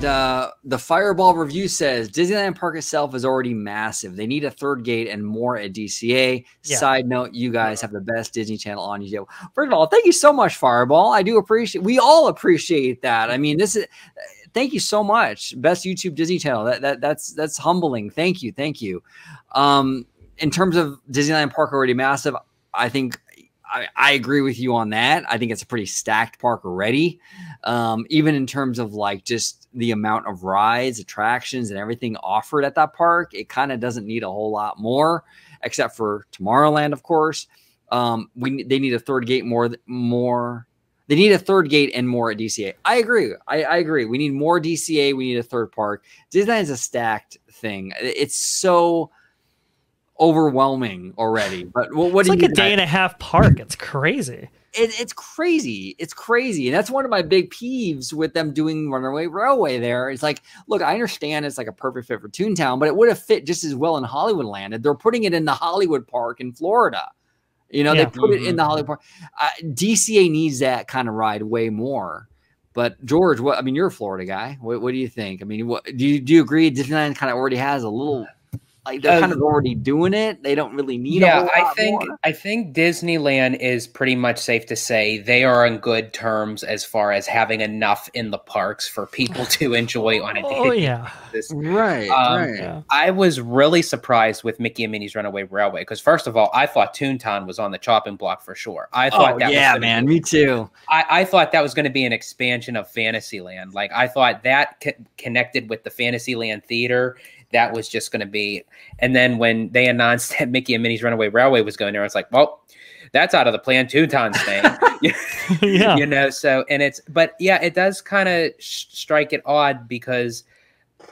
And the Fireball review says Disneyland Park itself is already massive. They need a third gate and more at DCA. Yeah. Side note, you guys have the best Disney Channel on YouTube. First of all, thank you so much, Fireball. I do appreciate. We all appreciate that. I mean, this is. Thank you so much. Best YouTube Disney Channel. That's humbling. Thank you. Thank you. In terms of Disneyland Park already massive, I think I agree with you on that. I think it's a pretty stacked park already. Even in terms of like just the amount of rides, attractions, and everything offered at that park, it kind of doesn't need a whole lot more, except for Tomorrowland, of course. They need a third gate more. They need a third gate and more at DCA. I agree. I agree. We need more DCA. We need a third park. Disneyland is a stacked thing. It's so overwhelming already. But what it's like a day and a half park. It's crazy. It's crazy. It's crazy. And that's one of my big peeves with them doing Runaway Railway there. It's like, look, I understand it's like a perfect fit for Toontown, but it would have fit just as well in Hollywoodland. They're putting it in the Hollywood Park in Florida. You know, they put it in the Hollywood Park. DCA needs that kind of ride way more. But George, I mean, you're a Florida guy. What do you think? I mean, do you agree Disneyland kind of already has a little, like they're kind of already doing it? They don't really need a whole lot more? I think Disneyland is pretty much safe to say they are on good terms as far as having enough in the parks for people to enjoy on a daily basis. Right. I was really surprised with Mickey and Minnie's Runaway Railway because first of all, I thought Toontown was on the chopping block for sure. I thought me too. I thought that was going to be an expansion of Fantasyland. Like I thought that connected with the Fantasyland theater. That was just going to be, and then when they announced that Mickey and Minnie's Runaway Railway was going there, I was like, well, that's out of the plan. Toontown's thing, you know. So, but it does kind of strike it odd because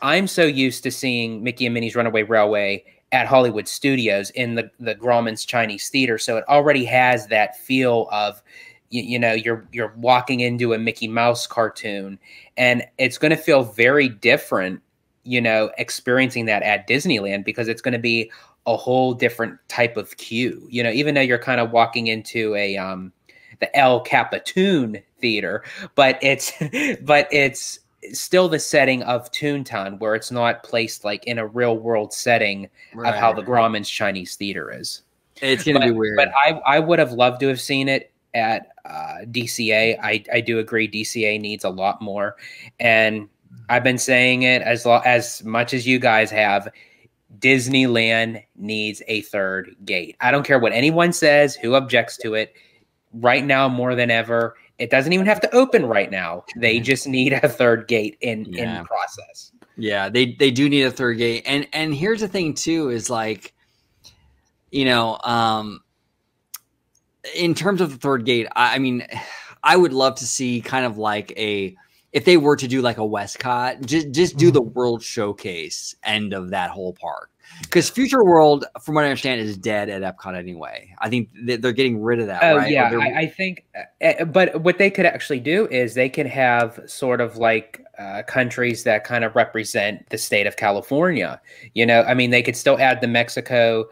I'm so used to seeing Mickey and Minnie's Runaway Railway at Hollywood Studios in the Grauman's Chinese Theater, so it already has that feel of, you know, you're walking into a Mickey Mouse cartoon, and it's going to feel very different, you know, experiencing that at Disneyland because it's going to be a whole different type of queue. You know, even though you're kind of walking into a the El Capitan theater, but it's still the setting of Toontown where it's not placed like in a real world setting of how the Grauman's Chinese Theater is. It's going to be weird. But I would have loved to have seen it at DCA. I do agree DCA needs a lot more, and I've been saying it as much as you guys have. Disneyland needs a third gate. I don't care what anyone says, who objects to it. Right now, more than ever, it doesn't even have to open right now. They just need a third gate in process. Yeah, they do need a third gate. And here's the thing too, is like, you know, in terms of the third gate, I mean, I would love to see kind of like if they were to do like a Westcott, just do the World Showcase end of that whole park. Because Future World, from what I understand, is dead at Epcot anyway. I think they're getting rid of that, right? Yeah, I think. But what they could actually do is they could have sort of like countries that kind of represent the state of California. You know, I mean, they could still add the Mexico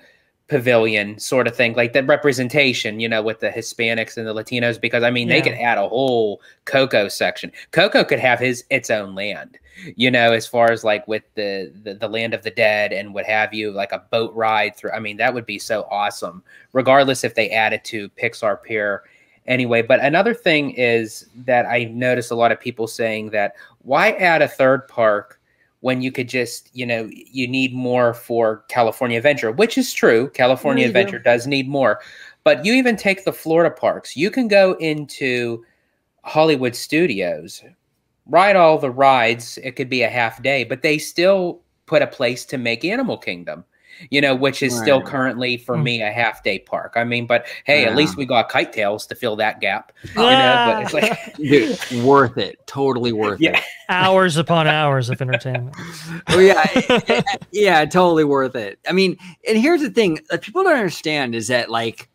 pavilion sort of thing, like that representation, you know, with the Hispanics and the Latinos, because I mean, they could add a whole Coco section. Coco could have its own land, you know, as far as like with the Land of the Dead and what have you, like a boat ride through. I mean, that would be so awesome, regardless if they add it to Pixar Pier anyway. But another thing is that I noticed a lot of people saying that why add a third park when you could just, you know, you need more for California Adventure, which is true. California Adventure does need more. But you even take the Florida parks. You can go into Hollywood Studios, ride all the rides. It could be a half day, but they still put a place to make Animal Kingdom, you know, which is still currently for me a half day park. I mean, but hey, at least we got Kite Tails to fill that gap. You know, but it's like, dude, worth it. Totally worth it. Hours upon hours of entertainment. Oh yeah, totally worth it. I mean, and here's the thing that people don't understand is that like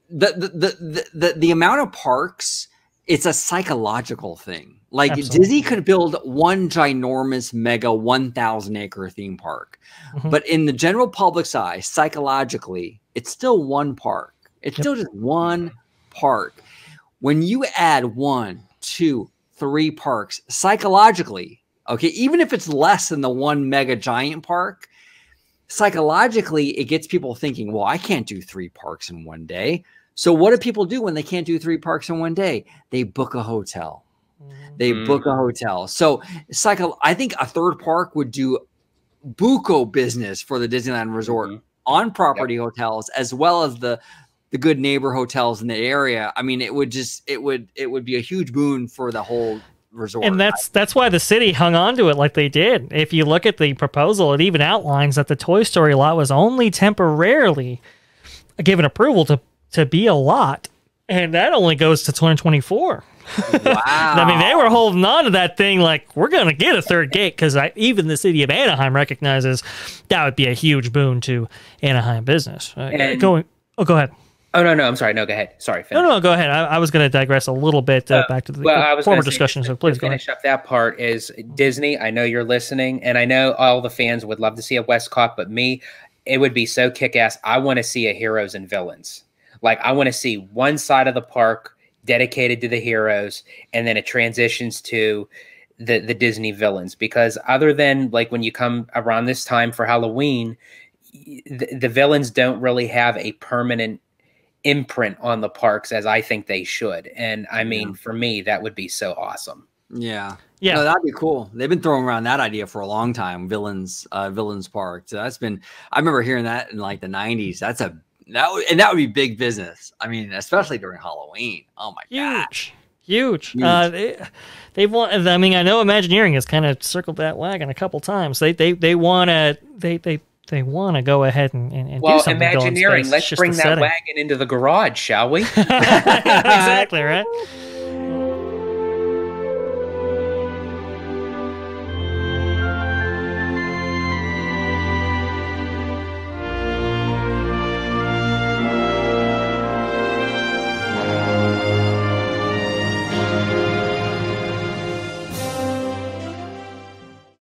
the amount of parks, it's a psychological thing. Like Disney could build one ginormous mega 1,000 acre theme park, but in the general public's eye, psychologically, it's still one park. It's still just one park. When you add 1, 2, 3 parks psychologically, okay, even if it's less than the one mega giant park, psychologically, it gets people thinking, well, I can't do 3 parks in one day. So what do people do when they can't do 3 parks in one day? They book a hotel. They book a hotel. So I think a 3rd park would do buco business for the Disneyland Resort on property hotels, as well as the good neighbor hotels in the area. I mean, it would be a huge boon for the whole resort. And that's why the city hung on to it like they did. If you look at the proposal, it even outlines that the Toy Story lot was only temporarily given approval to be a lot, and that only goes to 2024. Wow. I mean, they were holding on to that thing like, we're going to get a 3rd gate, because even the city of Anaheim recognizes that would be a huge boon to Anaheim business. Go ahead. Oh, no, I'm sorry. No, go ahead. Sorry, finish. No, go ahead. I was going to digress a little bit back to the former discussion, so please go ahead. Finish up that part is Disney. I know you're listening, and I know all the fans would love to see a Westcott, but me, it would be so kick-ass. I want to see a heroes and villains. Like, I want to see one side of the park dedicated to the heroes, and then it transitions to the Disney villains, because other than like when you come around this time for Halloween, the villains don't really have a permanent imprint on the parks as I think they should. And I mean, for me, that would be so awesome. Yeah. No, that'd be cool. They've been throwing around that idea for a long time. Villains Park. So I remember hearing that in like the 90s. That would be big business. I mean, especially during Halloween. Oh my gosh. Huge. They've won. I mean, I know Imagineering has kind of circled that wagon a couple times. They want to go ahead and do something. Imagineering, let's bring that wagon into the garage, shall we? Exactly, right?